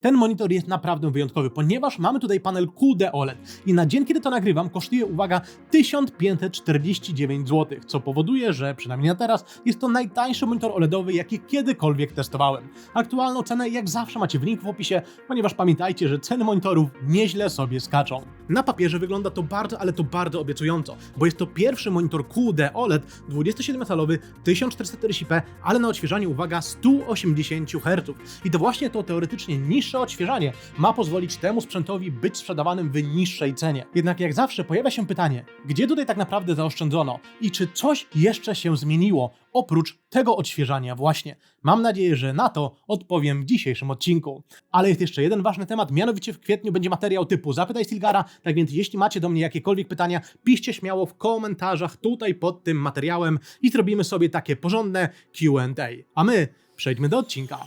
Ten monitor jest naprawdę wyjątkowy, ponieważ mamy tutaj panel QD OLED i na dzień, kiedy to nagrywam, kosztuje, uwaga, 1549 zł, co powoduje, że przynajmniej na teraz jest to najtańszy monitor OLEDowy, jaki kiedykolwiek testowałem. Aktualną cenę jak zawsze macie w linku w opisie, ponieważ pamiętajcie, że ceny monitorów nieźle sobie skaczą. Na papierze wygląda to bardzo, ale to bardzo obiecująco, bo jest to pierwszy monitor QD OLED 27-calowy 1440p, ale na odświeżaniu, uwaga, 180 Hz. I to właśnie to teoretycznie niższe odświeżanie ma pozwolić temu sprzętowi być sprzedawanym w niższej cenie. Jednak jak zawsze pojawia się pytanie, gdzie tutaj tak naprawdę zaoszczędzono i czy coś jeszcze się zmieniło oprócz tego odświeżania właśnie? Mam nadzieję, że na to odpowiem w dzisiejszym odcinku. Ale jest jeszcze jeden ważny temat, mianowicie w kwietniu będzie materiał typu Zapytaj Stilgara, tak więc jeśli macie do mnie jakiekolwiek pytania, piszcie śmiało w komentarzach tutaj pod tym materiałem i zrobimy sobie takie porządne Q&A. A my przejdźmy do odcinka.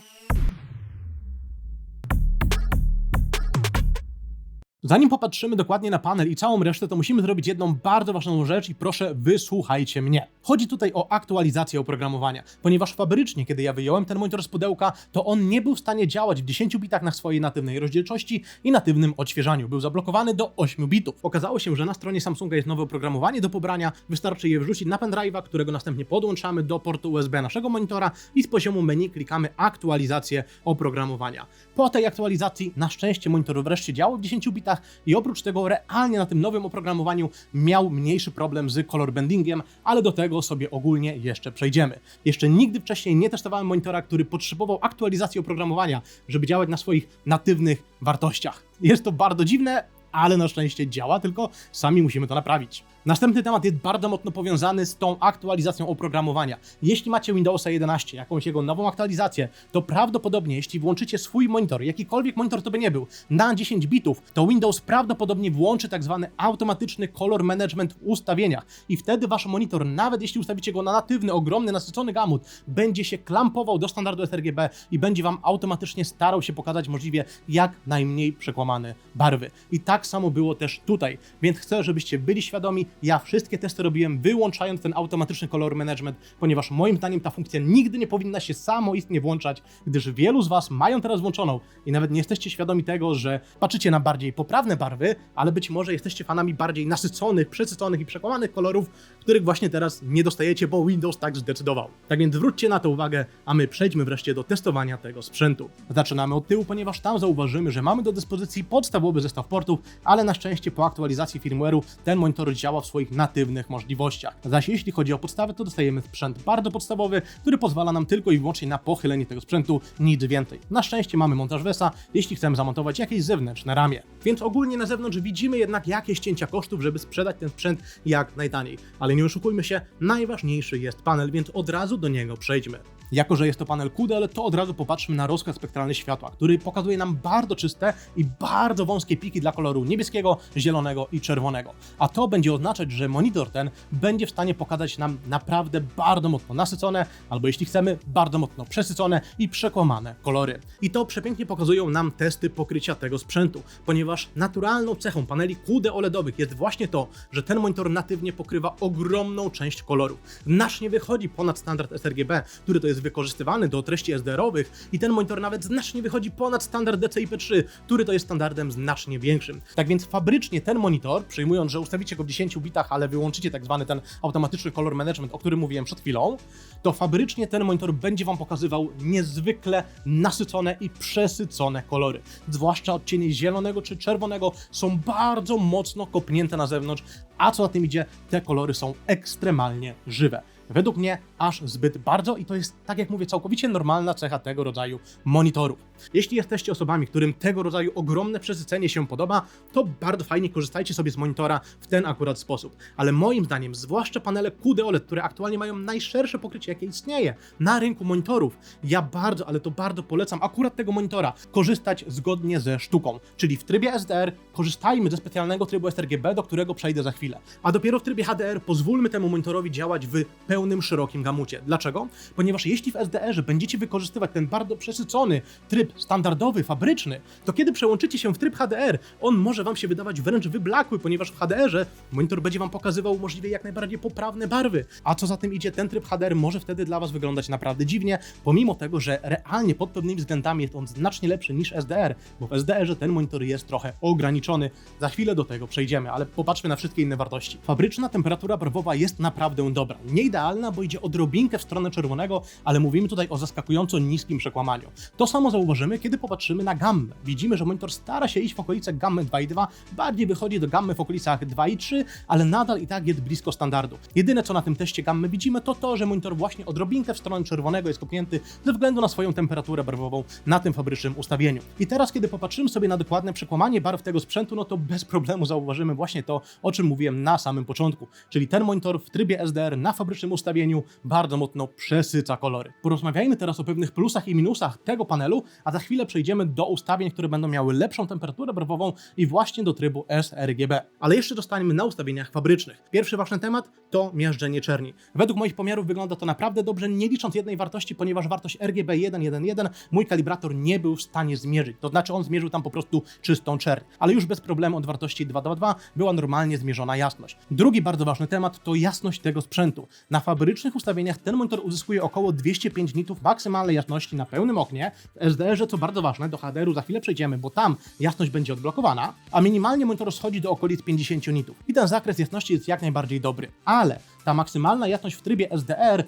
Zanim popatrzymy dokładnie na panel i całą resztę, to musimy zrobić jedną bardzo ważną rzecz i proszę wysłuchajcie mnie. Chodzi tutaj o aktualizację oprogramowania, ponieważ fabrycznie, kiedy ja wyjąłem ten monitor z pudełka, to on nie był w stanie działać w 10 bitach na swojej natywnej rozdzielczości i natywnym odświeżaniu. Był zablokowany do 8 bitów. Okazało się, że na stronie Samsunga jest nowe oprogramowanie do pobrania, wystarczy je wrzucić na pendrive'a, którego następnie podłączamy do portu USB naszego monitora i z poziomu menu klikamy aktualizację oprogramowania. Po tej aktualizacji na szczęście monitor wreszcie działał w 10 bitach i oprócz tego realnie na tym nowym oprogramowaniu miał mniejszy problem z color bendingiem, ale do tego sobie ogólnie jeszcze przejdziemy. Jeszcze nigdy wcześniej nie testowałem monitora, który potrzebował aktualizacji oprogramowania, żeby działać na swoich natywnych wartościach. Jest to bardzo dziwne, ale na szczęście działa, tylko sami musimy to naprawić. Następny temat jest bardzo mocno powiązany z tą aktualizacją oprogramowania. Jeśli macie Windowsa 11, jakąś jego nową aktualizację, to prawdopodobnie jeśli włączycie swój monitor, jakikolwiek monitor to by nie był, na 10 bitów, to Windows prawdopodobnie włączy tak zwany automatyczny color management w ustawieniach i wtedy wasz monitor, nawet jeśli ustawicie go na natywny, ogromny, nasycony gamut, będzie się klampował do standardu sRGB i będzie wam automatycznie starał się pokazać możliwie jak najmniej przekłamane barwy. I tak samo było też tutaj, więc chcę, żebyście byli świadomi, ja wszystkie testy robiłem wyłączając ten automatyczny color management, ponieważ moim zdaniem ta funkcja nigdy nie powinna się samoistnie włączać, gdyż wielu z was mają teraz włączoną i nawet nie jesteście świadomi tego, że patrzycie na bardziej poprawne barwy, ale być może jesteście fanami bardziej nasyconych, przesyconych i przekłamanych kolorów, których właśnie teraz nie dostajecie, bo Windows tak zdecydował. Tak więc zwróćcie na to uwagę, a my przejdźmy wreszcie do testowania tego sprzętu. Zaczynamy od tyłu, ponieważ tam zauważymy, że mamy do dyspozycji podstawowy zestaw portów, ale na szczęście po aktualizacji firmware'u ten monitor działa w swoich natywnych możliwościach. Zaś jeśli chodzi o podstawę, to dostajemy sprzęt bardzo podstawowy, który pozwala nam tylko i wyłącznie na pochylenie tego sprzętu, nic więcej. Na szczęście mamy montaż VESA, jeśli chcemy zamontować jakieś zewnętrzne ramię. Więc ogólnie na zewnątrz widzimy jednak jakieś cięcia kosztów, żeby sprzedać ten sprzęt jak najtaniej. Ale nie oszukujmy się, najważniejszy jest panel, więc od razu do niego przejdźmy. Jako że jest to panel QD, to od razu popatrzmy na rozkład spektralny światła, który pokazuje nam bardzo czyste i bardzo wąskie piki dla koloru niebieskiego, zielonego i czerwonego. A to będzie oznaczać, że monitor ten będzie w stanie pokazać nam naprawdę bardzo mocno nasycone, albo jeśli chcemy, bardzo mocno przesycone i przekłamane kolory. I to przepięknie pokazują nam testy pokrycia tego sprzętu, ponieważ naturalną cechą paneli QD OLEDowych jest właśnie to, że ten monitor natywnie pokrywa ogromną część kolorów. Znacznie wychodzi ponad standard sRGB, który to jest wykorzystywany do treści SDR-owych i ten monitor nawet znacznie wychodzi ponad standard DCI-P3, który to jest standardem znacznie większym. Tak więc fabrycznie ten monitor, przyjmując, że ustawicie go w 10 bitach, ale wyłączycie tak zwany ten automatyczny color management, o którym mówiłem przed chwilą, to fabrycznie ten monitor będzie wam pokazywał niezwykle nasycone i przesycone kolory. Zwłaszcza odcienie zielonego czy czerwonego są bardzo mocno kopnięte na zewnątrz, a co za tym idzie, te kolory są ekstremalnie żywe. Według mnie aż zbyt bardzo i to jest, tak jak mówię, całkowicie normalna cecha tego rodzaju monitorów. Jeśli jesteście osobami, którym tego rodzaju ogromne przesycenie się podoba, to bardzo fajnie korzystajcie sobie z monitora w ten akurat sposób. Ale moim zdaniem, zwłaszcza panele QD OLED, które aktualnie mają najszersze pokrycie, jakie istnieje na rynku monitorów, ja bardzo, ale to bardzo polecam akurat tego monitora korzystać zgodnie ze sztuką. Czyli w trybie SDR korzystajmy ze specjalnego trybu sRGB, do którego przejdę za chwilę. A dopiero w trybie HDR pozwólmy temu monitorowi działać w pełni pełnym, szerokim gamucie. Dlaczego? Ponieważ jeśli w SDR-ze będziecie wykorzystywać ten bardzo przesycony tryb standardowy, fabryczny, to kiedy przełączycie się w tryb HDR, on może wam się wydawać wręcz wyblakły, ponieważ w HDR-ze monitor będzie wam pokazywał możliwie jak najbardziej poprawne barwy. A co za tym idzie, ten tryb HDR może wtedy dla was wyglądać naprawdę dziwnie, pomimo tego, że realnie pod pewnymi względami jest on znacznie lepszy niż SDR, bo w SDR-ze ten monitor jest trochę ograniczony. Za chwilę do tego przejdziemy, ale popatrzmy na wszystkie inne wartości. Fabryczna temperatura barwowa jest naprawdę dobra. Nie idealna, bo idzie odrobinkę w stronę czerwonego, ale mówimy tutaj o zaskakująco niskim przekłamaniu. To samo zauważymy, kiedy popatrzymy na gammę. Widzimy, że monitor stara się iść w okolice gammy 2.2, bardziej wychodzi do gammy w okolicach 2.3, ale nadal i tak jest blisko standardu. Jedyne co na tym teście gammy widzimy, to to, że monitor właśnie odrobinkę w stronę czerwonego jest kopnięty ze względu na swoją temperaturę barwową na tym fabrycznym ustawieniu. I teraz, kiedy popatrzymy sobie na dokładne przekłamanie barw tego sprzętu, no to bez problemu zauważymy właśnie to, o czym mówiłem na samym początku, czyli ten monitor w trybie SDR na fabrycznym ustawieniu bardzo mocno przesyca kolory. Porozmawiajmy teraz o pewnych plusach i minusach tego panelu, a za chwilę przejdziemy do ustawień, które będą miały lepszą temperaturę barwową i właśnie do trybu sRGB. Ale jeszcze zostaniemy na ustawieniach fabrycznych. Pierwszy ważny temat to miażdżenie czerni. Według moich pomiarów wygląda to naprawdę dobrze, nie licząc jednej wartości, ponieważ wartość RGB 1.1.1 mój kalibrator nie był w stanie zmierzyć. To znaczy on zmierzył tam po prostu czystą czerń. Ale już bez problemu od wartości 2.2 była normalnie zmierzona jasność. Drugi bardzo ważny temat to jasność tego sprzętu. Na fabrycznych ustawieniach ten monitor uzyskuje około 205 nitów maksymalnej jasności na pełnym oknie. W SDR-ze, co bardzo ważne, do HDR-u za chwilę przejdziemy, bo tam jasność będzie odblokowana, a minimalnie monitor schodzi do okolic 50 nitów. I ten zakres jasności jest jak najbardziej dobry. Ale ta maksymalna jasność w trybie SDR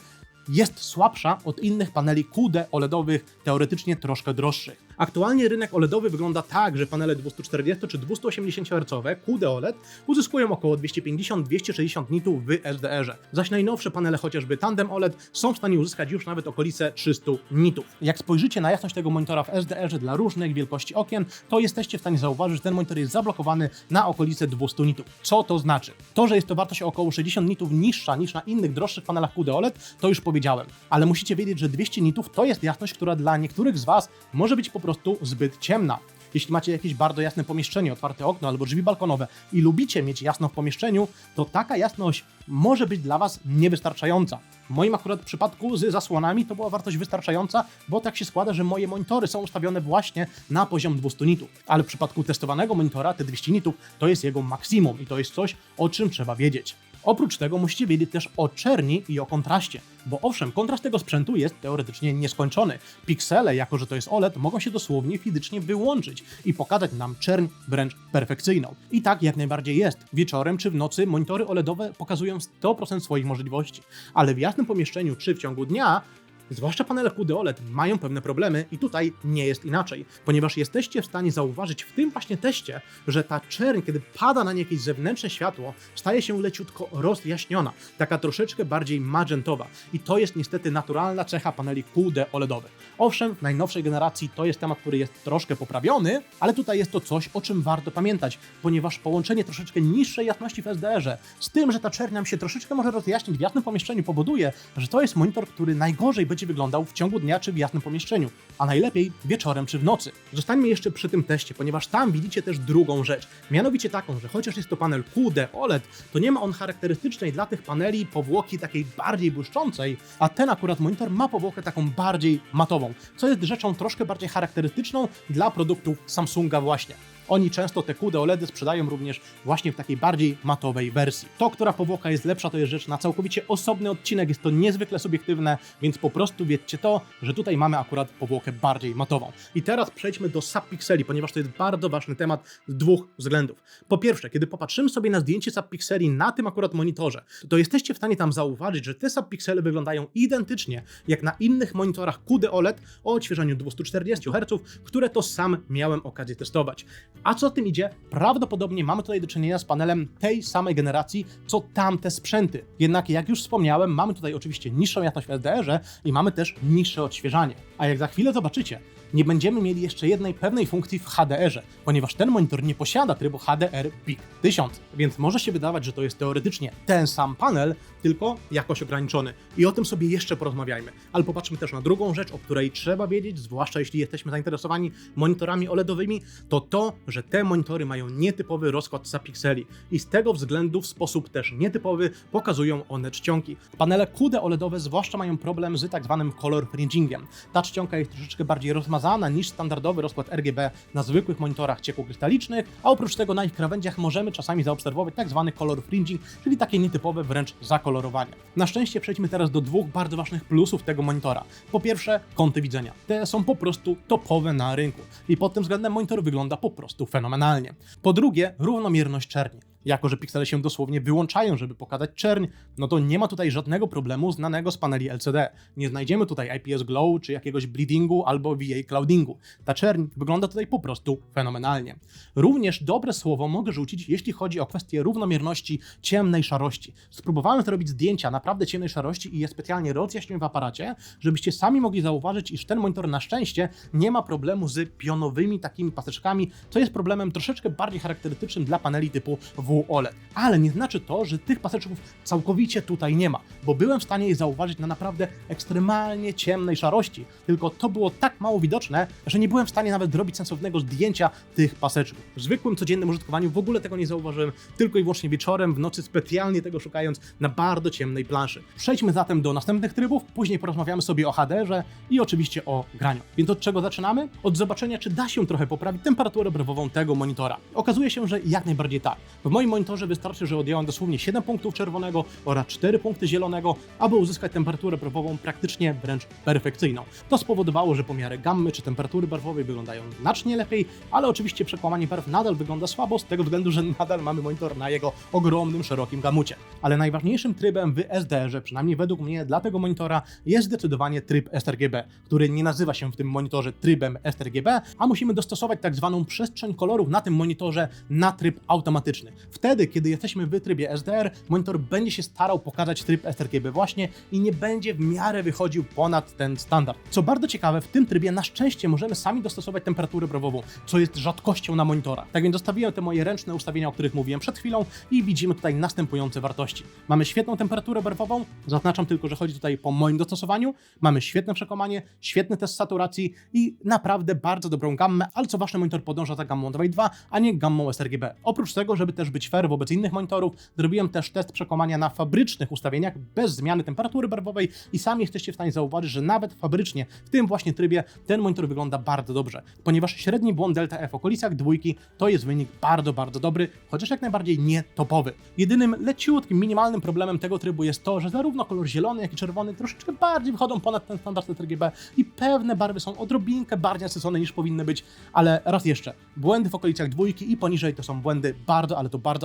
jest słabsza od innych paneli QD OLEDowych, teoretycznie troszkę droższych. Aktualnie rynek OLEDowy wygląda tak, że panele 240 czy 280 Hz QD OLED uzyskują około 250-260 nitów w SDR-ze. Zaś najnowsze panele, chociażby Tandem OLED, są w stanie uzyskać już nawet okolice 300 nitów. Jak spojrzycie na jasność tego monitora w SDR-ze dla różnych wielkości okien, to jesteście w stanie zauważyć, że ten monitor jest zablokowany na okolice 200 nitów. Co to znaczy? To, że jest to wartość o około 60 nitów niższa niż na innych droższych panelach QD OLED, to już powiedziałem. Ale musicie wiedzieć, że 200 nitów to jest jasność, która dla niektórych z Was może być po prostu zbyt ciemna. Jeśli macie jakieś bardzo jasne pomieszczenie, otwarte okno albo drzwi balkonowe i lubicie mieć jasno w pomieszczeniu, to taka jasność może być dla Was niewystarczająca. W moim akurat przypadku z zasłonami to była wartość wystarczająca, bo tak się składa, że moje monitory są ustawione właśnie na poziom 200 nitów. Ale w przypadku testowanego monitora te 200 nitów to jest jego maksimum i to jest coś, o czym trzeba wiedzieć. Oprócz tego musicie wiedzieć też o czerni i o kontraście, bo owszem, kontrast tego sprzętu jest teoretycznie nieskończony. Piksele, jako że to jest OLED, mogą się dosłownie fizycznie wyłączyć i pokazać nam czerń wręcz perfekcyjną. I tak jak najbardziej jest. Wieczorem czy w nocy monitory OLEDowe pokazują 100% swoich możliwości, ale w jasnym pomieszczeniu czy w ciągu dnia zwłaszcza panele QD OLED mają pewne problemy i tutaj nie jest inaczej, ponieważ jesteście w stanie zauważyć w tym właśnie teście, że ta czerń, kiedy pada na nie jakieś zewnętrzne światło, staje się leciutko rozjaśniona, taka troszeczkę bardziej magentowa i to jest niestety naturalna cecha paneli QD OLEDowych. Owszem, w najnowszej generacji to jest temat, który jest troszkę poprawiony, ale tutaj jest to coś, o czym warto pamiętać, ponieważ połączenie troszeczkę niższej jasności w SDR-ze z tym, że ta czerń nam się troszeczkę może rozjaśnić w jasnym pomieszczeniu, powoduje, że to jest monitor, który najgorzej będzie wyglądał w ciągu dnia czy w jasnym pomieszczeniu, a najlepiej wieczorem czy w nocy. Zostańmy jeszcze przy tym teście, ponieważ tam widzicie też drugą rzecz, mianowicie taką, że chociaż jest to panel QD OLED, to nie ma on charakterystycznej dla tych paneli powłoki takiej bardziej błyszczącej, a ten akurat monitor ma powłokę taką bardziej matową, co jest rzeczą troszkę bardziej charakterystyczną dla produktów Samsunga właśnie. Oni często te QD OLEDy sprzedają również właśnie w takiej bardziej matowej wersji. To, która powłoka jest lepsza, to jest rzecz na całkowicie osobny odcinek, jest to niezwykle subiektywne, więc po prostu wiedzcie to, że tutaj mamy akurat powłokę bardziej matową. I teraz przejdźmy do subpikseli, ponieważ to jest bardzo ważny temat z dwóch względów. Po pierwsze, kiedy popatrzymy sobie na zdjęcie subpikseli na tym akurat monitorze, to jesteście w stanie tam zauważyć, że te subpiksele wyglądają identycznie jak na innych monitorach QD OLED o odświeżaniu 240 Hz, które to sam miałem okazję testować. A co za tym idzie, prawdopodobnie mamy tutaj do czynienia z panelem tej samej generacji, co tamte sprzęty. Jednak jak już wspomniałem, mamy tutaj oczywiście niższą jasność w SDR-ze i mamy też niższe odświeżanie. A jak za chwilę zobaczycie, nie będziemy mieli jeszcze jednej pewnej funkcji w HDR-ze, ponieważ ten monitor nie posiada trybu HDR Peak 1000, więc może się wydawać, że to jest teoretycznie ten sam panel, tylko jakoś ograniczony. I o tym sobie jeszcze porozmawiajmy. Ale popatrzmy też na drugą rzecz, o której trzeba wiedzieć, zwłaszcza jeśli jesteśmy zainteresowani monitorami OLED-owymi, to, że te monitory mają nietypowy rozkład zapikseli i z tego względu w sposób też nietypowy pokazują one czcionki. Panele QD OLED-owe zwłaszcza mają problem z tak zwanym color fringingiem. Ta czcionka jest troszeczkę bardziej rozmazana niż standardowy rozkład RGB na zwykłych monitorach ciekłokrystalicznych, a oprócz tego na ich krawędziach możemy czasami zaobserwować tak zwany color fringing, czyli takie nietypowe wręcz zakolorowanie. Na szczęście przejdźmy teraz do dwóch bardzo ważnych plusów tego monitora. Po pierwsze, kąty widzenia. Te są po prostu topowe na rynku i pod tym względem monitor wygląda po prostu fenomenalnie. Po drugie, równomierność czerni. Jako że piksele się dosłownie wyłączają, żeby pokazać czerń, no to nie ma tutaj żadnego problemu znanego z paneli LCD. Nie znajdziemy tutaj IPS glow, czy jakiegoś bleedingu, albo VA cloudingu. Ta czerń wygląda tutaj po prostu fenomenalnie. Również dobre słowo mogę rzucić, jeśli chodzi o kwestię równomierności ciemnej szarości. Spróbowałem zrobić zdjęcia naprawdę ciemnej szarości i je specjalnie rozjaśniłem w aparacie, żebyście sami mogli zauważyć, iż ten monitor na szczęście nie ma problemu z pionowymi takimi paseczkami, co jest problemem troszeczkę bardziej charakterystycznym dla paneli typu OLED. Ale nie znaczy to, że tych paseczków całkowicie tutaj nie ma, bo byłem w stanie je zauważyć na naprawdę ekstremalnie ciemnej szarości, tylko to było tak mało widoczne, że nie byłem w stanie nawet zrobić sensownego zdjęcia tych paseczków. W zwykłym, codziennym użytkowaniu w ogóle tego nie zauważyłem, tylko i wyłącznie wieczorem, w nocy specjalnie tego szukając na bardzo ciemnej planszy. Przejdźmy zatem do następnych trybów, później porozmawiamy sobie o HDR-ze i oczywiście o graniu. Więc od czego zaczynamy? Od zobaczenia, czy da się trochę poprawić temperaturę brewową tego monitora. Okazuje się, że jak najbardziej tak. W moim monitorze wystarczy, że odjąłem dosłownie 7 punktów czerwonego oraz 4 punkty zielonego, aby uzyskać temperaturę barwową praktycznie wręcz perfekcyjną. To spowodowało, że pomiary gammy czy temperatury barwowej wyglądają znacznie lepiej, ale oczywiście przekłamanie barw nadal wygląda słabo z tego względu, że nadal mamy monitor na jego ogromnym, szerokim gamucie. Ale najważniejszym trybem w SDR-ze, przynajmniej według mnie dla tego monitora, jest zdecydowanie tryb sRGB, który nie nazywa się w tym monitorze trybem sRGB, a musimy dostosować tak zwaną przestrzeń kolorów na tym monitorze na tryb automatyczny. Wtedy, kiedy jesteśmy w trybie SDR, monitor będzie się starał pokazać tryb sRGB właśnie i nie będzie w miarę wychodził ponad ten standard. Co bardzo ciekawe, w tym trybie na szczęście możemy sami dostosować temperaturę brewową, co jest rzadkością na monitorach. Tak więc zostawiłem te moje ręczne ustawienia, o których mówiłem przed chwilą i widzimy tutaj następujące wartości. Mamy świetną temperaturę brewową, zaznaczam tylko, że chodzi tutaj po moim dostosowaniu, mamy świetne przekomanie, świetny test saturacji i naprawdę bardzo dobrą gammę, ale co ważne, monitor podąża za gammą 2.2, a nie gammą sRGB. Oprócz tego, żeby też być fair wobec innych monitorów, zrobiłem też test przekomania na fabrycznych ustawieniach bez zmiany temperatury barwowej i sami jesteście w stanie zauważyć, że nawet fabrycznie w tym właśnie trybie ten monitor wygląda bardzo dobrze, ponieważ średni błąd delta F w okolicach 2 to jest wynik bardzo, bardzo dobry, chociaż jak najbardziej nie topowy. Jedynym leciutkim, minimalnym problemem tego trybu jest to, że zarówno kolor zielony, jak i czerwony troszeczkę bardziej wychodzą ponad ten standard sRGB i pewne barwy są odrobinkę bardziej nasycone niż powinny być, ale raz jeszcze, błędy w okolicach 2 i poniżej to są błędy bardzo,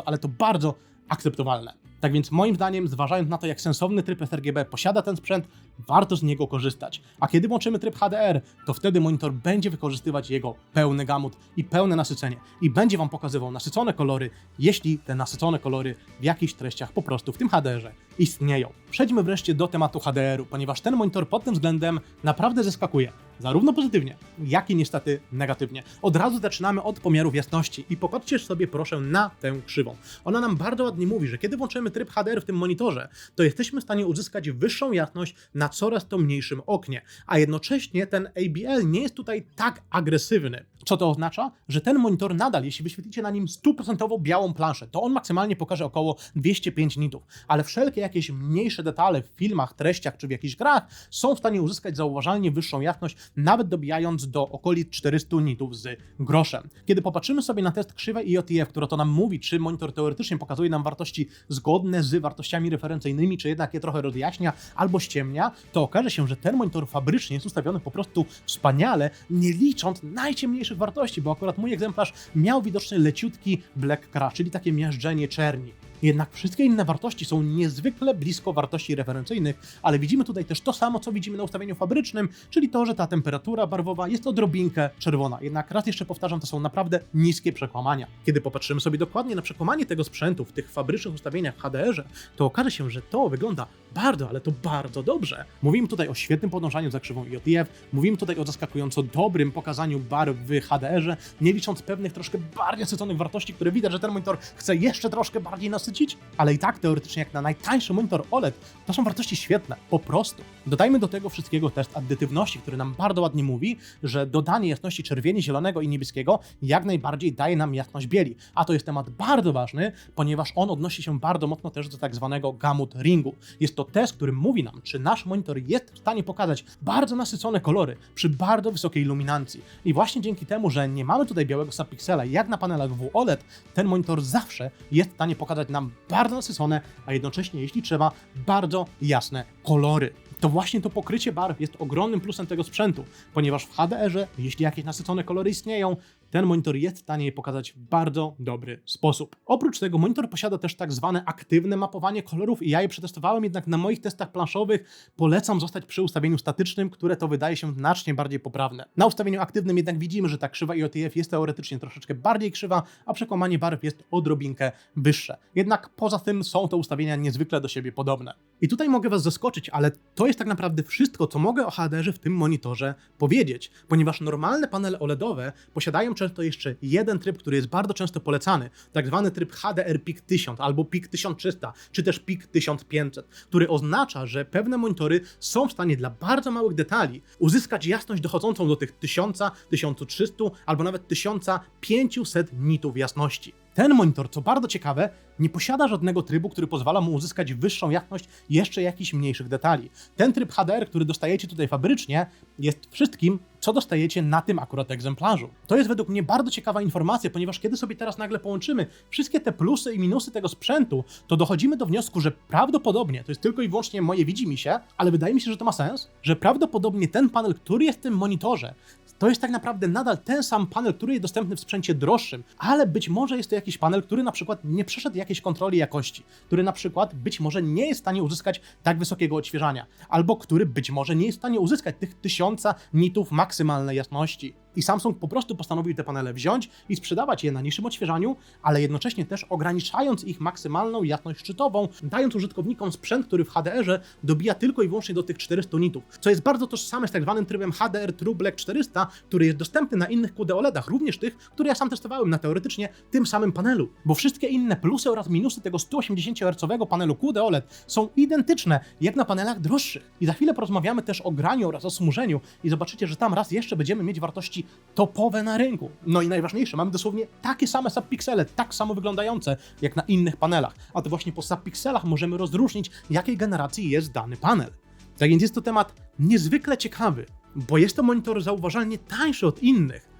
ale to bardzo akceptowalne. Tak więc moim zdaniem, zważając na to, jak sensowny tryb sRGB posiada ten sprzęt, warto z niego korzystać. A kiedy włączymy tryb HDR, to wtedy monitor będzie wykorzystywać jego pełny gamut i pełne nasycenie i będzie Wam pokazywał nasycone kolory, jeśli te nasycone kolory w jakichś treściach po prostu w tym HDR-ze istnieją. Przejdźmy wreszcie do tematu HDR-u, ponieważ ten monitor pod tym względem naprawdę zaskakuje. Zarówno pozytywnie, jak i niestety negatywnie. Od razu zaczynamy od pomiarów jasności i popatrzcie sobie proszę na tę krzywą. Ona nam bardzo ładnie mówi, że kiedy włączymy tryb HDR w tym monitorze, to jesteśmy w stanie uzyskać wyższą jasność na coraz to mniejszym oknie, a jednocześnie ten ABL nie jest tutaj tak agresywny. Co to oznacza? Że ten monitor nadal, jeśli wyświetlicie na nim 100% białą planszę, to on maksymalnie pokaże około 205 nitów, ale wszelkie jakieś mniejsze detale w filmach, treściach czy w jakichś grach są w stanie uzyskać zauważalnie wyższą jasność, nawet dobijając do okolic 400 nitów z groszem. Kiedy popatrzymy sobie na test krzywej IOTF, która to nam mówi, czy monitor teoretycznie pokazuje nam wartości zgodne z wartościami referencyjnymi, czy jednak je trochę rozjaśnia albo ściemnia, to okaże się, że ten monitor fabrycznie jest ustawiony po prostu wspaniale, nie licząc najciemniejszych wartości, bo akurat mój egzemplarz miał widoczny leciutki black crash, czyli takie miażdżenie czerni. Jednak wszystkie inne wartości są niezwykle blisko wartości referencyjnych, ale widzimy tutaj też to samo, co widzimy na ustawieniu fabrycznym, czyli to, że ta temperatura barwowa jest odrobinkę czerwona. Jednak raz jeszcze powtarzam, to są naprawdę niskie przekłamania. Kiedy popatrzymy sobie dokładnie na przekłamanie tego sprzętu w tych fabrycznych ustawieniach w HDR-ze, to okaże się, że to wygląda bardzo, ale to bardzo dobrze. Mówimy tutaj o świetnym podążaniu za krzywą IOTF, mówimy tutaj o zaskakująco dobrym pokazaniu barw w HDR-ze, nie licząc pewnych troszkę bardziej nasyconych wartości, które widać, że ten monitor chce jeszcze troszkę bardziej nasycić, ale i tak teoretycznie jak na najtańszy monitor OLED, to są wartości świetne, po prostu. Dodajmy do tego wszystkiego test addytywności, który nam bardzo ładnie mówi, że dodanie jasności czerwieni, zielonego i niebieskiego jak najbardziej daje nam jasność bieli, a to jest temat bardzo ważny, ponieważ on odnosi się bardzo mocno też do tak zwanego gamut ringu. Jest to test, który mówi nam, czy nasz monitor jest w stanie pokazać bardzo nasycone kolory przy bardzo wysokiej luminancji. I właśnie dzięki temu, że nie mamy tutaj białego subpiksela jak na panelach WOLED, ten monitor zawsze jest w stanie pokazać nam bardzo nasycone, a jednocześnie, jeśli trzeba, bardzo jasne kolory. To właśnie to pokrycie barw jest ogromnym plusem tego sprzętu, ponieważ w HDR-ze, jeśli jakieś nasycone kolory istnieją, ten monitor jest w stanie je pokazać w bardzo dobry sposób. Oprócz tego monitor posiada też tak zwane aktywne mapowanie kolorów i ja je przetestowałem, jednak na moich testach planszowych polecam zostać przy ustawieniu statycznym, które to wydaje się znacznie bardziej poprawne. Na ustawieniu aktywnym jednak widzimy, że ta krzywa IOTF jest teoretycznie troszeczkę bardziej krzywa, a przekłamanie barw jest odrobinkę wyższe. Jednak poza tym są to ustawienia niezwykle do siebie podobne. I tutaj mogę Was zaskoczyć, ale to jest tak naprawdę wszystko, co mogę o HDR-ze w tym monitorze powiedzieć, ponieważ normalne panele OLEDowe posiadają często jeszcze jeden tryb, który jest bardzo często polecany, tak zwany tryb HDR Peak 1000 albo Peak 1300, czy też Peak 1500, który oznacza, że pewne monitory są w stanie dla bardzo małych detali uzyskać jasność dochodzącą do tych 1000, 1300 albo nawet 1500 nitów jasności. Ten monitor, co bardzo ciekawe, nie posiada żadnego trybu, który pozwala mu uzyskać wyższą jasność jeszcze jakichś mniejszych detali. Ten tryb HDR, który dostajecie tutaj fabrycznie, jest wszystkim, co dostajecie na tym akurat egzemplarzu. To jest według mnie bardzo ciekawa informacja, ponieważ kiedy sobie teraz nagle połączymy wszystkie te plusy i minusy tego sprzętu, to dochodzimy do wniosku, że prawdopodobnie, to jest tylko i wyłącznie moje widzimisię, ale wydaje mi się, że to ma sens, że prawdopodobnie ten panel, który jest w tym monitorze, to jest tak naprawdę nadal ten sam panel, który jest dostępny w sprzęcie droższym, ale być może jest to jakiś panel, który na przykład nie przeszedł jakiejś kontroli jakości, który na przykład być może nie jest w stanie uzyskać tak wysokiego odświeżania, albo który być może nie jest w stanie uzyskać tych 1000 nitów maksymalnej jasności. I Samsung po prostu postanowił te panele wziąć i sprzedawać je na niższym odświeżaniu, ale jednocześnie też ograniczając ich maksymalną jasność szczytową, dając użytkownikom sprzęt, który w HDR-ze dobija tylko i wyłącznie do tych 400 nitów, co jest bardzo tożsame z tak zwanym trybem HDR True Black 400, który jest dostępny na innych QD OLEDach, również tych, które ja sam testowałem na teoretycznie tym samym panelu, bo wszystkie inne plusy oraz minusy tego 180 Hz panelu QD OLED są identyczne jak na panelach droższych. I za chwilę porozmawiamy też o graniu oraz o smużeniu i zobaczycie, że tam raz jeszcze będziemy mieć wartości topowe na rynku. No i najważniejsze, mamy dosłownie takie same subpiksele, tak samo wyglądające jak na innych panelach, a to właśnie po subpikselach możemy rozróżnić, jakiej generacji jest dany panel. Tak więc jest to temat niezwykle ciekawy, bo jest to monitor zauważalnie tańszy od innych,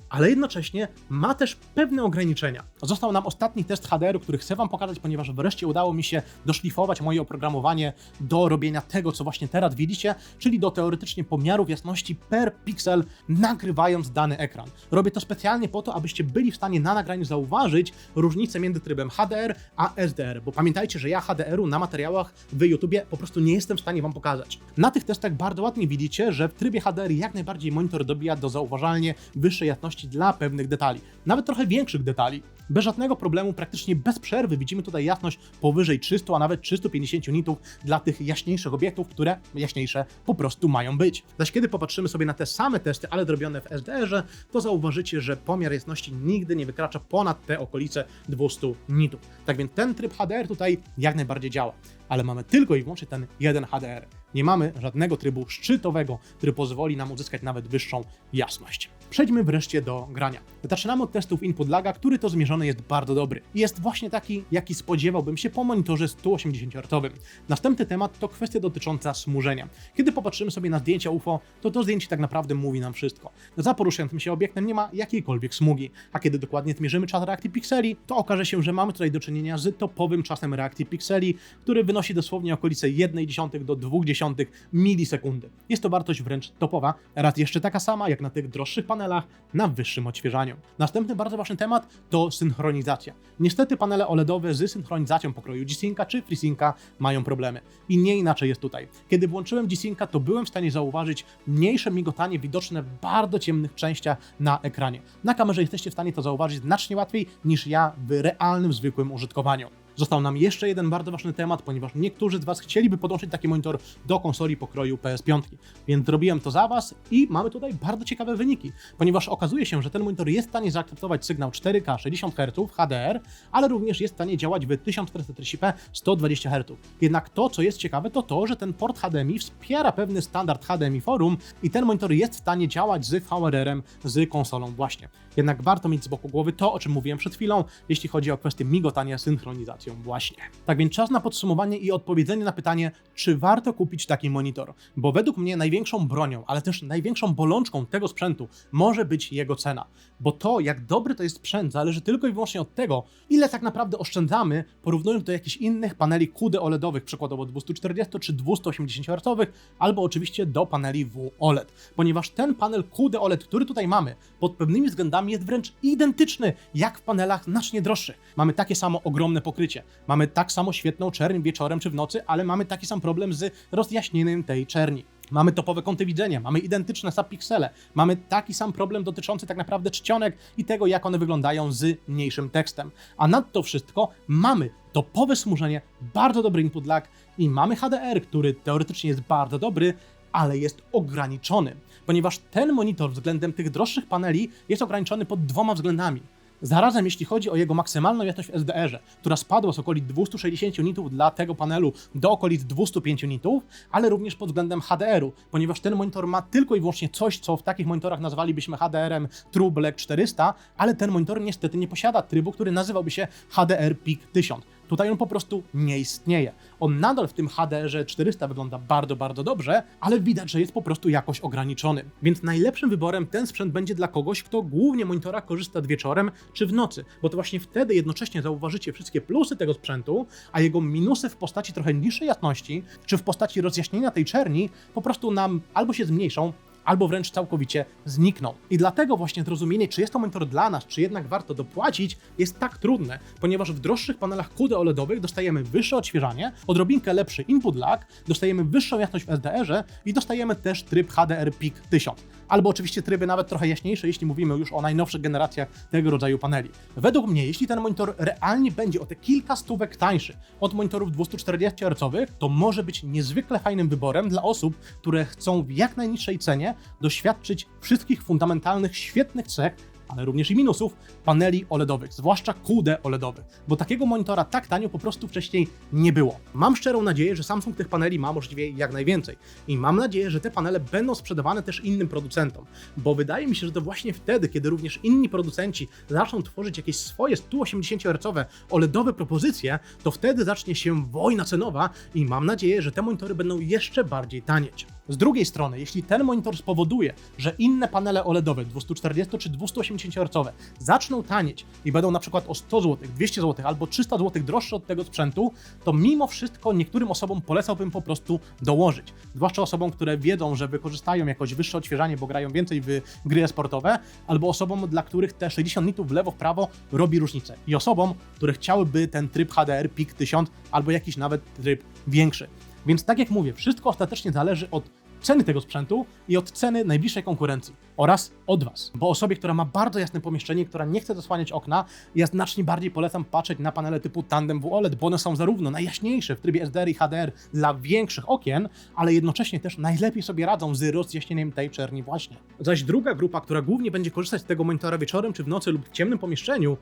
ale jednocześnie ma też pewne ograniczenia. Został nam ostatni test HDR-u, który chcę Wam pokazać, ponieważ wreszcie udało mi się doszlifować moje oprogramowanie do robienia tego, co właśnie teraz widzicie, czyli do teoretycznie pomiarów jasności per piksel, nagrywając dany ekran. Robię to specjalnie po to, abyście byli w stanie na nagraniu zauważyć różnicę między trybem HDR a SDR, bo pamiętajcie, że ja HDR-u na materiałach w YouTubie po prostu nie jestem w stanie Wam pokazać. Na tych testach bardzo ładnie widzicie, że w trybie HDR jak najbardziej monitor dobija do zauważalnie wyższej jasności dla pewnych detali, nawet trochę większych detali. Bez żadnego problemu, praktycznie bez przerwy widzimy tutaj jasność powyżej 300, a nawet 350 nitów dla tych jaśniejszych obiektów, które jaśniejsze po prostu mają być. Zaś kiedy popatrzymy sobie na te same testy, ale zrobione w SDR-ze, to zauważycie, że pomiar jasności nigdy nie wykracza ponad te okolice 200 nitów. Tak więc ten tryb HDR tutaj jak najbardziej działa, ale mamy tylko i wyłącznie ten jeden HDR. Nie mamy żadnego trybu szczytowego, który pozwoli nam uzyskać nawet wyższą jasność. Przejdźmy wreszcie do grania. Zaczynamy od testów input laga, który to zmierzony jest bardzo dobry. Jest właśnie taki, jaki spodziewałbym się po monitorze 180 Hz. Następny temat to kwestia dotycząca smużenia. Kiedy popatrzymy sobie na zdjęcia UFO, to zdjęcie tak naprawdę mówi nam wszystko. Za poruszającym się obiektem nie ma jakiejkolwiek smugi, a kiedy dokładnie zmierzymy czas reakcji pikseli, to okaże się, że mamy tutaj do czynienia z topowym czasem reakcji pikseli, który wynosi dosłownie okolice 0,1 do 0,2 milisekundy. Jest to wartość wręcz topowa, raz jeszcze taka sama jak na tych droższych panelach na wyższym odświeżaniu. Następny bardzo ważny temat to synchronizacja. Niestety panele OLEDowe z synchronizacją pokroju G-Synca czy FreeSynca mają problemy. I nie inaczej jest tutaj. Kiedy włączyłem G-Synca, to byłem w stanie zauważyć mniejsze migotanie widoczne w bardzo ciemnych częściach na ekranie. Na kamerze jesteście w stanie to zauważyć znacznie łatwiej niż ja w realnym, zwykłym użytkowaniu. Został nam jeszcze jeden bardzo ważny temat, ponieważ niektórzy z Was chcieliby podłączyć taki monitor do konsoli pokroju PS5. Więc zrobiłem to za Was i mamy tutaj bardzo ciekawe wyniki, ponieważ okazuje się, że ten monitor jest w stanie zaakceptować sygnał 4K 60 Hz HDR, ale również jest w stanie działać w 1440p 120 Hz. Jednak to, co jest ciekawe, to to, że ten port HDMI wspiera pewny standard HDMI Forum i ten monitor jest w stanie działać z VRR-em, z konsolą właśnie. Jednak warto mieć z boku głowy to, o czym mówiłem przed chwilą, jeśli chodzi o kwestię migotania synchronizacją właśnie. Tak więc czas na podsumowanie i odpowiedzenie na pytanie, czy warto kupić taki monitor, bo według mnie największą bronią, ale też największą bolączką tego sprzętu może być jego cena, bo to, jak dobry to jest sprzęt, zależy tylko i wyłącznie od tego, ile tak naprawdę oszczędzamy, porównując do jakichś innych paneli QD OLEDowych, przykładowo 240 czy 280 Hz, albo oczywiście do paneli WOLED, ponieważ ten panel QD OLED, który tutaj mamy, pod pewnymi względami jest wręcz identyczny jak w panelach znacznie droższych. Mamy takie samo ogromne pokrycie, mamy tak samo świetną czerń wieczorem czy w nocy, ale mamy taki sam problem z rozjaśnieniem tej czerni. Mamy topowe kąty widzenia, mamy identyczne subpiksele, mamy taki sam problem dotyczący tak naprawdę czcionek i tego, jak one wyglądają z mniejszym tekstem. A nad to wszystko mamy topowe smużenie, bardzo dobry input lag i mamy HDR, który teoretycznie jest bardzo dobry, ale jest ograniczony, ponieważ ten monitor względem tych droższych paneli jest ograniczony pod dwoma względami. Zarazem jeśli chodzi o jego maksymalną jasność w SDR-ze, która spadła z okolic 260 nitów dla tego panelu do okolic 205 nitów, ale również pod względem HDR-u, ponieważ ten monitor ma tylko i wyłącznie coś, co w takich monitorach nazwalibyśmy HDR-em True Black 400, ale ten monitor niestety nie posiada trybu, który nazywałby się HDR Peak 1000. Tutaj on po prostu nie istnieje. On nadal w tym HDR-ze 400 wygląda bardzo, bardzo dobrze, ale widać, że jest po prostu jakoś ograniczony. Więc najlepszym wyborem ten sprzęt będzie dla kogoś, kto głównie monitora korzysta wieczorem czy w nocy, bo to właśnie wtedy jednocześnie zauważycie wszystkie plusy tego sprzętu, a jego minusy w postaci trochę niższej jasności, czy w postaci rozjaśnienia tej czerni po prostu nam albo się zmniejszą, albo wręcz całkowicie znikną. I dlatego właśnie zrozumienie, czy jest to monitor dla nas, czy jednak warto dopłacić, jest tak trudne, ponieważ w droższych panelach QD OLEDowych dostajemy wyższe odświeżanie, odrobinkę lepszy input lag, dostajemy wyższą jasność w SDR-ze i dostajemy też tryb HDR Peak 1000. Albo oczywiście tryby nawet trochę jaśniejsze, jeśli mówimy już o najnowszych generacjach tego rodzaju paneli. Według mnie, jeśli ten monitor realnie będzie o te kilka stówek tańszy od monitorów 240 Hz, to może być niezwykle fajnym wyborem dla osób, które chcą w jak najniższej cenie doświadczyć wszystkich fundamentalnych, świetnych cech, ale również i minusów paneli OLEDowych, zwłaszcza QD OLEDowych, bo takiego monitora tak tanio po prostu wcześniej nie było. Mam szczerą nadzieję, że Samsung tych paneli ma możliwie jak najwięcej i mam nadzieję, że te panele będą sprzedawane też innym producentom, bo wydaje mi się, że to właśnie wtedy, kiedy również inni producenci zaczną tworzyć jakieś swoje 180 Hz OLEDowe propozycje, to wtedy zacznie się wojna cenowa i mam nadzieję, że te monitory będą jeszcze bardziej tanieć. Z drugiej strony, jeśli ten monitor spowoduje, że inne panele OLEDowe 240 czy 280 Hz zaczną tanieć i będą na przykład o 100 zł, 200 zł albo 300 zł droższe od tego sprzętu, to mimo wszystko niektórym osobom polecałbym po prostu dołożyć. Zwłaszcza osobom, które wiedzą, że wykorzystają jakoś wyższe odświeżanie, bo grają więcej w gry sportowe, albo osobom, dla których te 60 nitów w lewo, w prawo robi różnicę. I osobom, które chciałyby ten tryb HDR Peak 1000 albo jakiś nawet tryb większy. Więc tak jak mówię, wszystko ostatecznie zależy od ceny tego sprzętu i od ceny najbliższej konkurencji oraz od Was. Bo osobie, która ma bardzo jasne pomieszczenie, która nie chce zasłaniać okna, ja znacznie bardziej polecam patrzeć na panele typu Tandem WOLED, bo one są zarówno najjaśniejsze w trybie SDR i HDR dla większych okien, ale jednocześnie też najlepiej sobie radzą z rozjaśnieniem tej czerni właśnie. Zaś druga grupa, która głównie będzie korzystać z tego monitora wieczorem czy w nocy lub w ciemnym pomieszczeniu,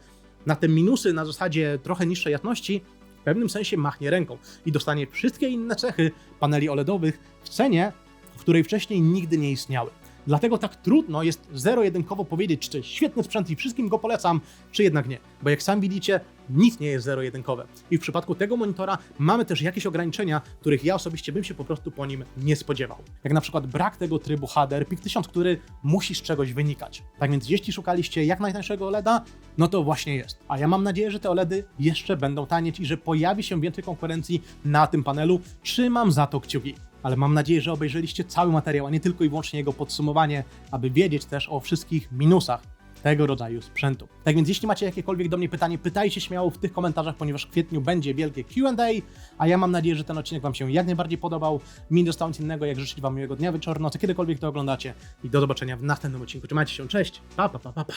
na te minusy na zasadzie trochę niższej jasności w pewnym sensie machnie ręką i dostanie wszystkie inne cechy paneli OLEDowych w cenie, w której wcześniej nigdy nie istniały. Dlatego tak trudno jest zero-jedynkowo powiedzieć, czy to jest świetny sprzęt i wszystkim go polecam, czy jednak nie. Bo jak sam widzicie, nic nie jest zero-jedynkowe. I w przypadku tego monitora mamy też jakieś ograniczenia, których ja osobiście bym się po prostu po nim nie spodziewał. Jak na przykład brak tego trybu HDR Peak 1000, który musi z czegoś wynikać. Tak więc jeśli szukaliście jak najtańszego OLEDa, no to właśnie jest. A ja mam nadzieję, że te OLEDy jeszcze będą tanieć i że pojawi się więcej konkurencji na tym panelu. Trzymam za to kciuki. Ale mam nadzieję, że obejrzeliście cały materiał, a nie tylko i wyłącznie jego podsumowanie, aby wiedzieć też o wszystkich minusach tego rodzaju sprzętu. Tak więc jeśli macie jakiekolwiek do mnie pytanie, pytajcie śmiało w tych komentarzach, ponieważ w kwietniu będzie wielkie Q&A, a ja mam nadzieję, że ten odcinek Wam się jak najbardziej podobał. Mi zostało nic innego, jak życzyć Wam miłego dnia, wieczoru, nocy, kiedykolwiek to oglądacie i do zobaczenia w następnym odcinku. Trzymajcie się, cześć, pa, pa, pa, pa, pa.